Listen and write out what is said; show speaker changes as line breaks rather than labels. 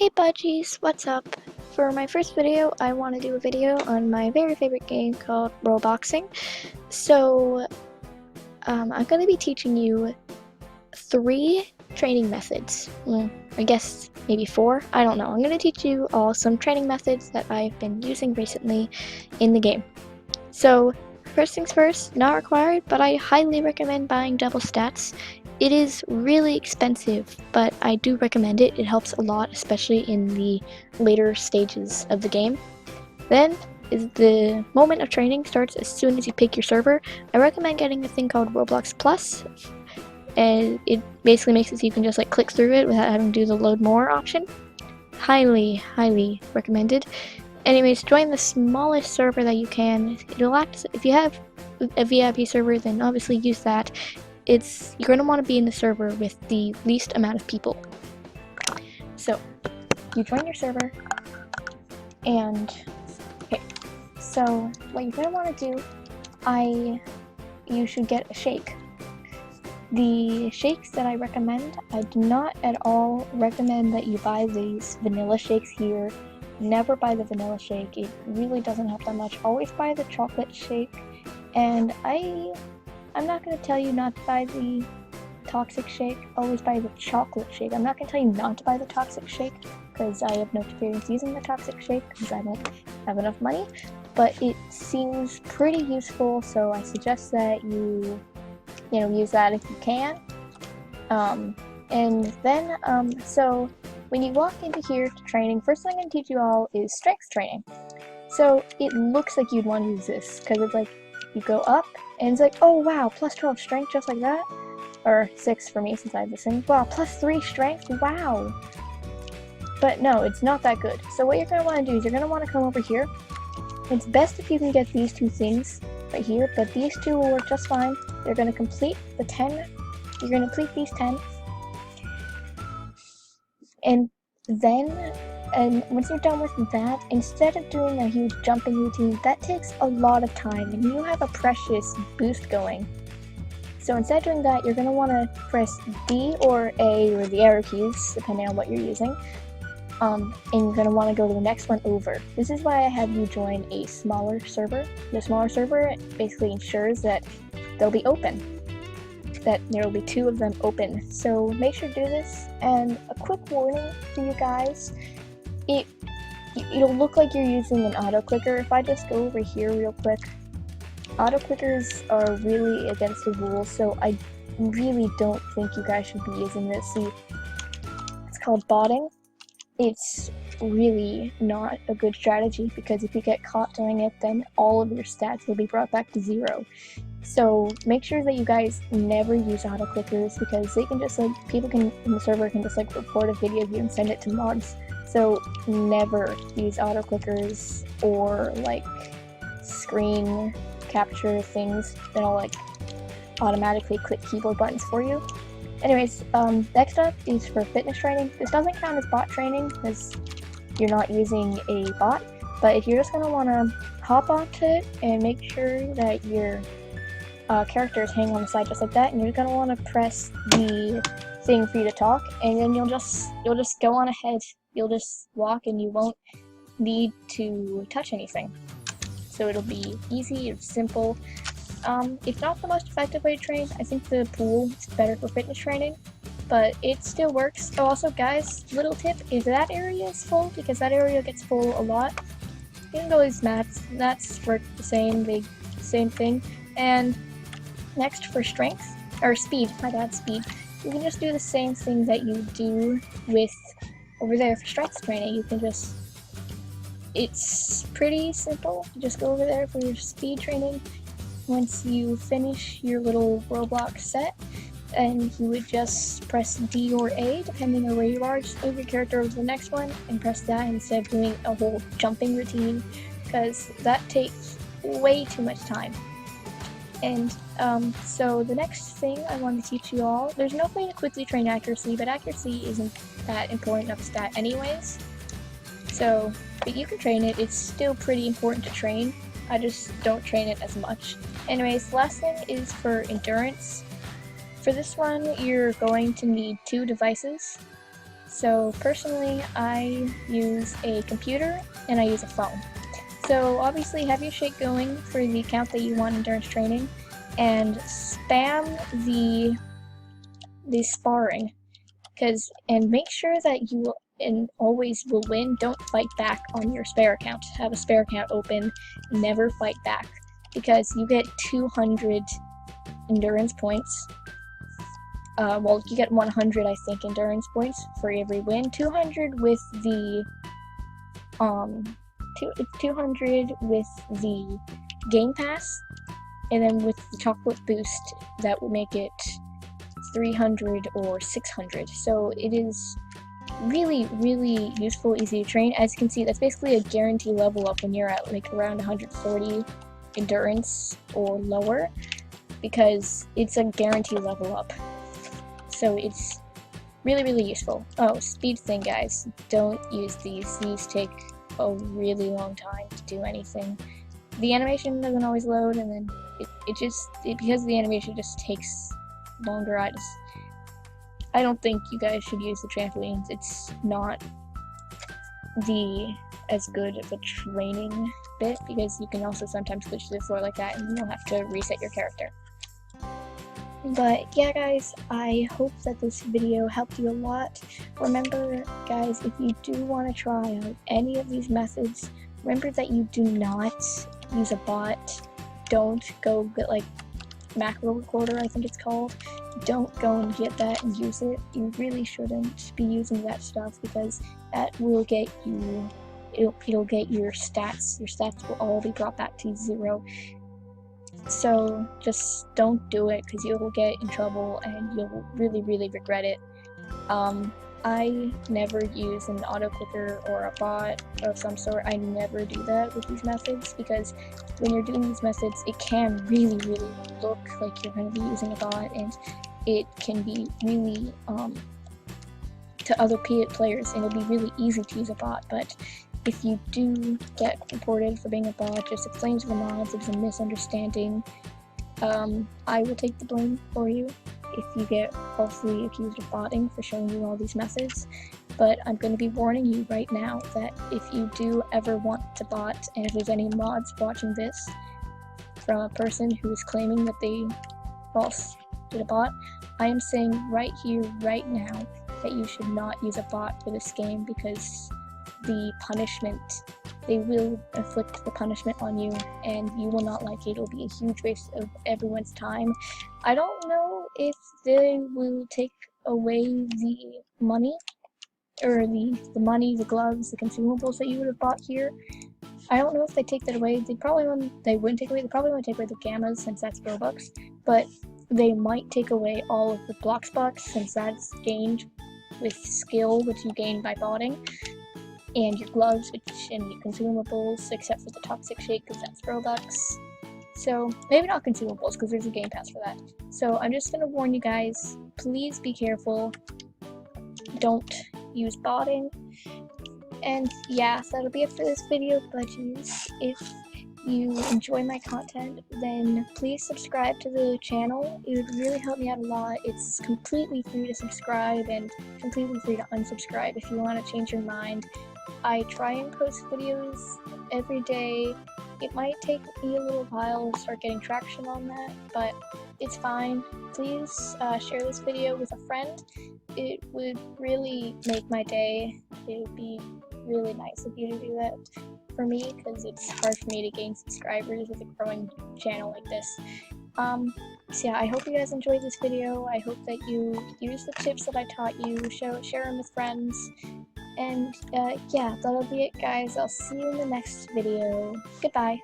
Hey budgies, what's up? For my first video, I want to do a video on my very favorite game called Robloxing. So, I'm going to be teaching you 3 training methods. Well, I guess maybe 4, I don't know. I'm going to teach you all some training methods that I've been using recently in the game. So, first things first, not required, but I highly recommend buying double stats. It is really expensive, but I do recommend it. It helps a lot, especially in the later stages of the game. Then, the moment of training starts as soon as you pick your server. I recommend getting a thing called Roblox Plus, and it basically makes it so you can just like click through it without having to do the load more option. Highly recommended. Anyways, join the smallest server that you can. It'll act, if you have a VIP server, then obviously use that. You're going to want to be in the server with the least amount of people. So, you join your server, and, okay, so what you're going to want to do, you should get a shake. The shakes that I recommend, I do not at all recommend that you buy these vanilla shakes here. Never buy the vanilla shake, it really doesn't help that much. Always buy the chocolate shake, and I'm not going to tell you not to buy the toxic shake, always buy the chocolate shake. I'm not going to tell you not to buy the toxic shake, because I have no experience using the toxic shake, because I don't have enough money, but it seems pretty useful, so I suggest that you use that if you can. And then, so when you walk into here to training, first thing I'm going to teach you all is strength training. So it looks like you'd want to use this, because it's like, you go up, and it's like, oh wow, plus 12 strength just like that? Or 6 for me since I have this thing. Wow, plus 3 strength? Wow! But no, it's not that good. So what you're going to want to do is you're going to want to come over here. It's best if you can get these 2 things right here, but these 2 will work just fine. They're going to complete the 10. You're going to complete these 10. And then, once you're done with that, instead of doing a huge jumping routine, that takes a lot of time, and you have a precious boost going. So instead of doing that, you're going to want to press D or A, or the arrow keys, depending on what you're using, and you're going to want to go to the next one over. This is why I have you join a smaller server. The smaller server basically ensures that they'll be open, that there will be 2 of them open. So make sure to do this, and a quick warning for you guys, it'll look like you're using an auto clicker. If I just go over here real quick, auto clickers are really against the rules, so I really don't think you guys should be using this. See, it's called botting. It's really not a good strategy, because if you get caught doing it, then all of your stats will be brought back to 0. So make sure that you guys never use auto clickers, because they can just like, people in the server can just like report a video of you and send it to mods. So never use auto clickers or like screen capture things that'll like automatically click keyboard buttons for you. Anyways, next up is for fitness training. This doesn't count as bot training because you're not using a bot, but if you're just going to want to hop onto it and make sure that your character is hanging on the side just like that, and you're going to want to press the thing for you to talk, and then you'll just go on ahead. You'll just walk, and you won't need to touch anything. So it'll be easy, it's simple. It's not the most effective way to train. I think the pool is better for fitness training, but it still works. Oh, also guys, little tip, if that area is full, because that area gets full a lot, you can go use mats. Mats work the same thing. And next for strength, or speed, my bad, speed. You can just do the same thing that you do with over there for strength training. You can just, it's pretty simple. You just go over there for your speed training. Once you finish your little Roblox set, and you would just press D or A, depending on where you are. Just move your character over to the next one and press that instead of doing a whole jumping routine, because that takes way too much time. And so the next thing I want to teach you all, there's no way to quickly train accuracy, but accuracy isn't that important of a stat anyways. So, but you can train it, it's still pretty important to train. I just don't train it as much. Anyways, the last thing is for endurance. For this one, you're going to need 2 devices. So personally, I use a computer and I use a phone. So obviously have your shake going for the account that you want endurance training, and spam the sparring, and make sure that you always will win. Don't fight back on your spare account. Have a spare account open, never fight back, because you get 200 endurance points. Well, you get 100, I think, endurance points for every win. 200 with the 200 with the Game Pass, and then with the chocolate boost, that would make it 300 or 600. So it is really, really useful, easy to train. As you can see, that's basically a guaranteed level up when you're at like around 140 endurance or lower, because it's a guaranteed level up. So it's really, really useful. Oh, speed thing, guys. Don't use these. These take a really long time to do anything. The animation doesn't always load, and then because the animation just takes longer, I don't think you guys should use the trampolines. It's not as good of a training bit, because you can also sometimes glitch through the floor like that and you'll have to reset your character. But yeah, guys, I hope that this video helped you a lot. Remember, guys, if you do want to try out any of these methods, remember that you do not use a bot. Don't go get like macro recorder, I think it's called. Don't go and get that and use it. You really shouldn't be using that stuff, because that will get you, it'll get your stats. Your stats will all be brought back to 0. So just don't do it, because you will get in trouble and you'll really, really regret it. I never use an auto clicker or a bot of some sort. I never do that with these methods, because when you're doing these methods, it can really, really look like you're going to be using a bot, and it can be really, to other players, and it'll be really easy to use a bot. But if you do get reported for being a bot, just explain to the mods it was a misunderstanding. I will take the blame for you if you get falsely accused of botting for showing you all these methods. But I'm going to be warning you right now that if you do ever want to bot, and if there's any mods watching this from a person who is claiming that they did a bot, I am saying right here, right now, that you should not use a bot for this game, because the punishment, they will inflict the punishment on you, and you will not like it. It'll be a huge waste of everyone's time. I don't know if they will take away the money, or the money, the gloves, the consumables that you would have bought here. I don't know if they take that away. They wouldn't take away. They probably won't take away the gammas, since that's Robux, but they might take away all of the block spots, since that's gained with skill, which you gain by botting, and your gloves, and your consumables, except for the toxic shake, because that's Robux. So maybe not consumables, because there's a game pass for that. So I'm just gonna warn you guys, please be careful. Don't use botting. And yeah, so that'll be it for this video, buddies. If you enjoy my content, then please subscribe to the channel. It would really help me out a lot. It's completely free to subscribe and completely free to unsubscribe if you want to change your mind. I try and post videos every day. It might take me a little while to start getting traction on that, but it's fine. Please share this video with a friend. It would really make my day. It would be really nice of you to do that for me, because it's hard for me to gain subscribers with a growing channel like this. So yeah, I hope you guys enjoyed this video. I hope that you use the tips that I taught you, share them with friends, and yeah, that'll be it, guys. I'll see you in the next video. Goodbye.